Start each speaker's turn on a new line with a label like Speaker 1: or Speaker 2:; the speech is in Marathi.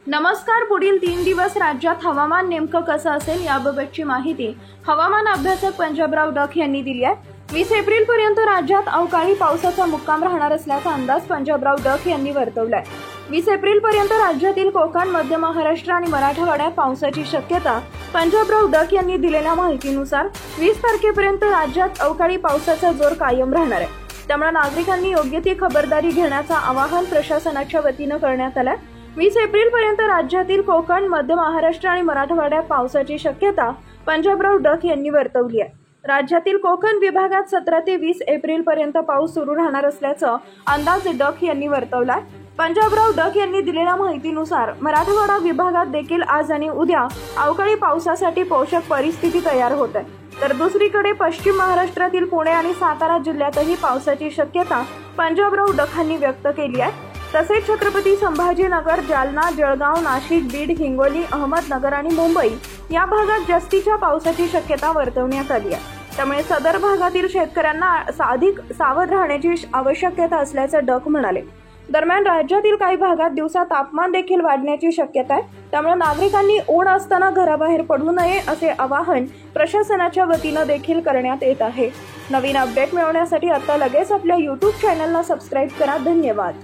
Speaker 1: नमस्कार. पुढील 3 दिवस राज्यात हवामान नेमकं कसं असेल याबाबतची माहिती हवामान अभ्यासक पंजाबराव डक यांनी दिली आहे. 20 एप्रिलपर्यंत राज्यात अवकाळी पावसाचा मुक्काम राहणार असल्याचा अंदाज पंजाबराव डक यांनी वर्तवलाय. 20 एप्रिलपर्यंत राज्यातील कोकण, मध्य महाराष्ट्र आणि मराठवाड्यात पावसाची शक्यता पंजाबराव डक यांनी दिलेल्या माहितीनुसार 20 तारखेपर्यंत राज्यात अवकाळी पावसाचा जोर कायम राहणार आहे. त्यामुळे नागरिकांनी योग्य ती खबरदारी घेण्याचं आवाहन प्रशासनाच्या वतीनं करण्यात आलं. 20 एप्रिलपर्यंत राज्यातील कोकण, मध्य महाराष्ट्र आणि मराठवाड्यात पावसाची शक्यता पंजाबराव डक यांनी वर्तवली आहे. राज्यातील कोकण विभागात 17 ते 20 एप्रिलपर्यंत पाऊस सुरू राहणार असल्याचं अंदाज डक यांनी वर्तवलाय. पंजाबराव डक यांनी दिलेल्या माहितीनुसार मराठवाडा विभागात देखील आज आणि उद्या अवकाळी पावसासाठी पोषक परिस्थिती तयार होत आहे. तर दुसरीकडे पश्चिम महाराष्ट्रातील पुणे आणि सातारा जिल्ह्यातही पावसाची शक्यता पंजाबराव डकांनी व्यक्त केली आहे. तसेच छत्रपती संभाजीनगर, जालना, जळगाव, नाशिक, बीड, हिंगोली, अहमदनगर आणि मुंबई या भागात जास्तीच्या पावसाची शक्यता वर्तवण्यात आली आहे. त्यामुळे सदर भागातील शेतकऱ्यांना अधिक सावध राहण्याची आवश्यकता असल्याचं डक म्हणाले. दरम्यान राज्यातील काही भागात दिवसा तापमान देखील वाढण्याची शक्यता आहे. त्यामुळे नागरिकांनी ऊन असताना घराबाहेर पडू नये असे आवाहन प्रशासनाच्या वतीनं देखील करण्यात येत आहे. नवीन अपडेट मिळवण्यासाठी आता लगेच आपल्या YouTube चॅनलला सबस्क्राईब करा. धन्यवाद.